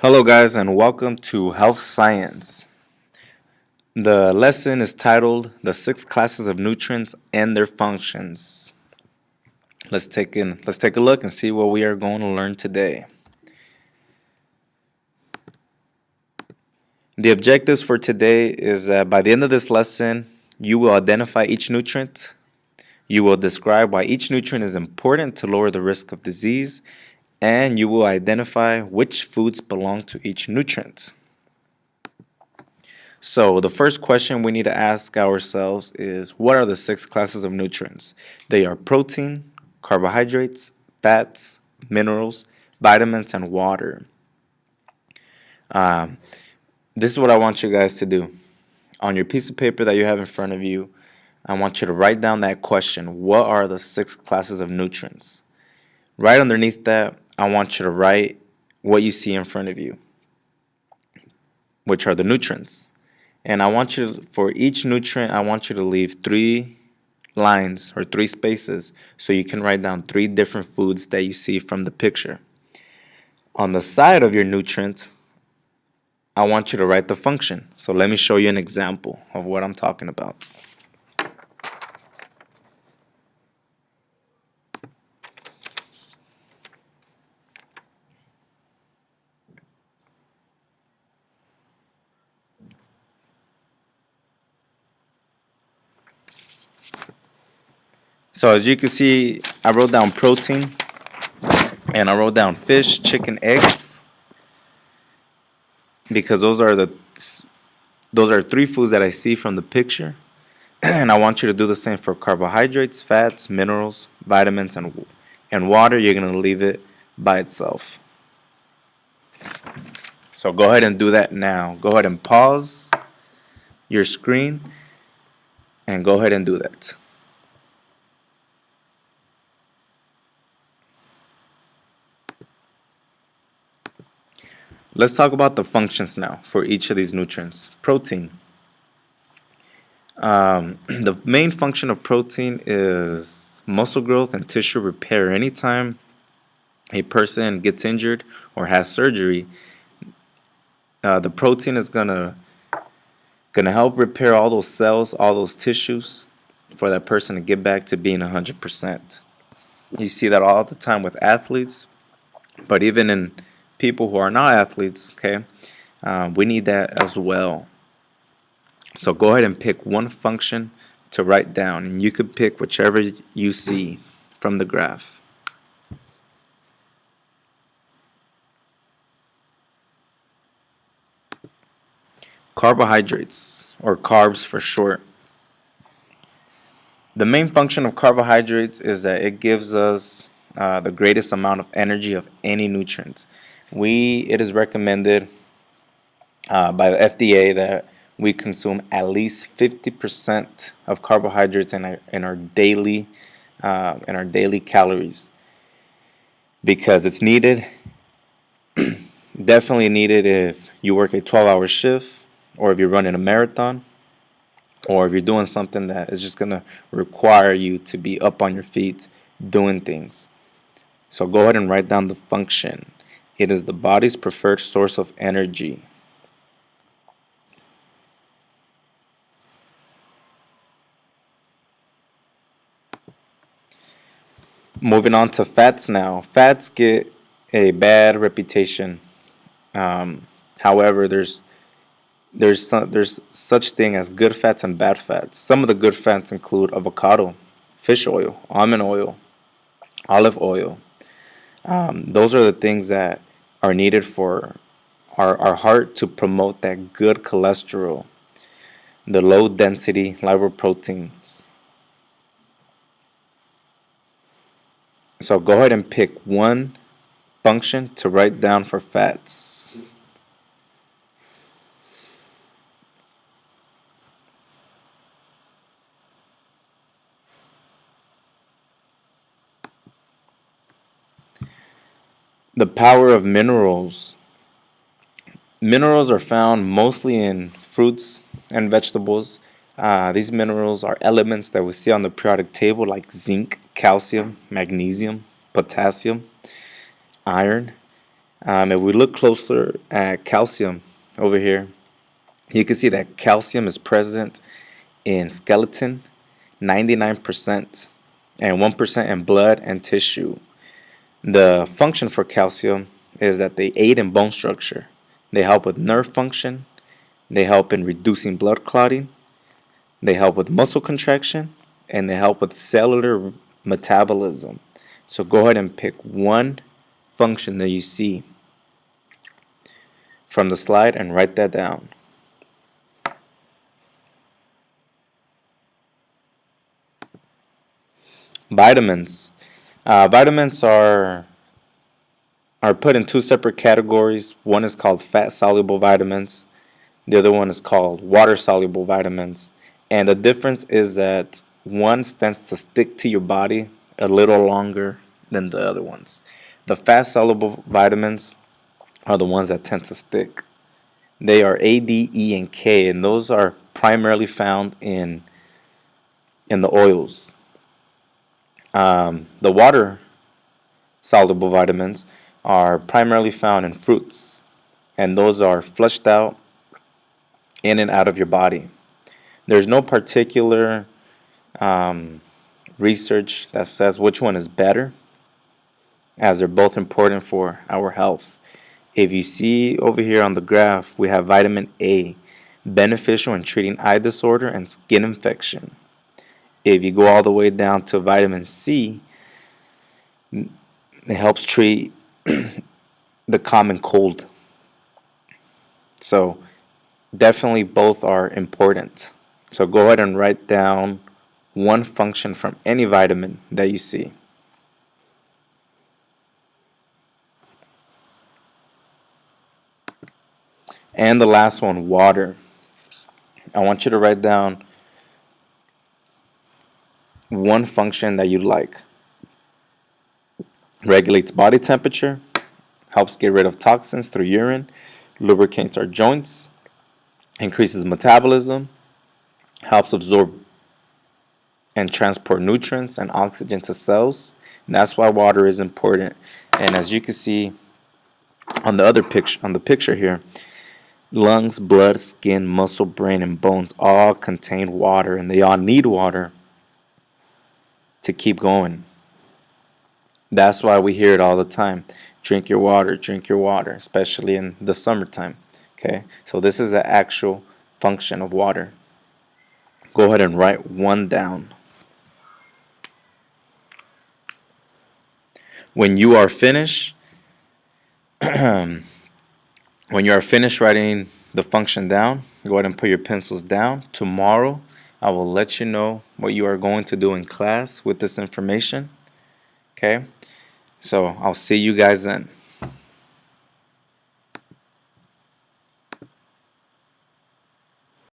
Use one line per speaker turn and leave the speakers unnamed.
Hello, guys, and welcome to Health Science. The lesson is titled The Six Classes of Nutrients and Their Functions. Let's take a look and see what we are going to learn today. The objectives for today is that by the end of this lesson, you will identify each nutrient. You will describe why each nutrient is important to lower the risk of disease, and you will identify which foods belong to each nutrient. So, the first question we need to ask ourselves is what are the six classes of nutrients? They are protein, carbohydrates, fats, minerals, vitamins, and water. Um, this is what I want you guys to do. On your piece of paper that you have in front of you, I want you to write down that question. What are the six classes of nutrients? Right underneath that, I want you to write what you see in front of you, which are the nutrients. And I want you to, for each nutrient, I want you to leave 3 lines or 3 spaces so you can write down 3 different foods that you see from the picture. On the side of your nutrient, I want you to write the function. So let me show you an example of what I'm talking about. So as you can see, I wrote down protein and I wrote down fish, chicken, eggs because those are 3 foods that I see from the picture. And I want you to do the same for carbohydrates, fats, minerals, vitamins, and water. You're going to leave it by itself. So go ahead and do that now. Go ahead and pause your screen and go ahead and do that. Let's talk about the functions now for each of these nutrients. Protein. The main function of protein is muscle growth and tissue repair. Anytime a person gets injured or has surgery, the protein is gonna help repair all those cells, all those tissues, for that person to get back to being 100%. You see that all the time with athletes, but even in people who are not athletes, okay, we need that as well. So go ahead and pick one function to write down, and you could pick whichever you see from the graph. Carbohydrates, or carbs for short. The main function of carbohydrates is that it gives us the greatest amount of energy of any nutrients. It is recommended by the FDA that we consume at least 50% of carbohydrates in our daily calories because it's needed. Definitely needed if you work a 12-hour shift, or if you're running a marathon, or if you're doing something that is just going to require you to be up on your feet doing things. So go ahead and write down the function. It is the body's preferred source of energy. Moving on to fats now. Fats get a bad reputation. However, there's such thing as good fats and bad fats. Some of the good fats include avocado, fish oil, almond oil, olive oil. Those are the things that are needed for our heart to promote that good cholesterol, the low density lipoproteins. So go ahead and pick one function to write down for fats. The power of minerals. Minerals are found mostly in fruits and vegetables. These minerals are elements that we see on the periodic table like zinc, calcium, magnesium, potassium, iron. If we look closer at calcium over here, you can see that calcium is present in skeleton, 99%, and 1% in blood and tissue. The function for calcium is that they aid in bone structure. They help with nerve function. They help in reducing blood clotting. They help with muscle contraction. And they help with cellular metabolism. So go ahead and pick one function that you see from the slide and write that down. Vitamins. Vitamins are put in two separate categories. One is called fat-soluble vitamins. The other one is called water-soluble vitamins. And the difference is that one tends to stick to your body a little longer than the other ones. The fat-soluble vitamins are the ones that tend to stick. They are A, D, E, and K, and those are primarily found in the oils. The water-soluble vitamins are primarily found in fruits, and those are flushed out in and out of your body. There's no particular research that says which one is better, as they're both important for our health. If you see over here on the graph, we have vitamin A, beneficial in treating eye disorder and skin infection. If you go all the way down to vitamin C, it helps treat the common cold. So definitely both are important. So go ahead and write down one function from any vitamin that you see. And the last one, water. I want you to write down one function that you like. Regulates body temperature, helps get rid of toxins through urine, lubricates our joints, increases metabolism, helps absorb and transport nutrients and oxygen to cells. And that's why water is important. And as you can see on the other picture, on the picture here, lungs, blood, skin, muscle, brain, and bones all contain water, and they all need water to keep going. That's why we hear it all the time. Drink your water, especially in the summertime. Okay, so this is the actual function of water. Go ahead and write one down. When you are finished, writing the function down, go ahead and put your pencils down. Tomorrow, I will let you know what you are going to do in class with this information. Okay, so I'll see you guys then.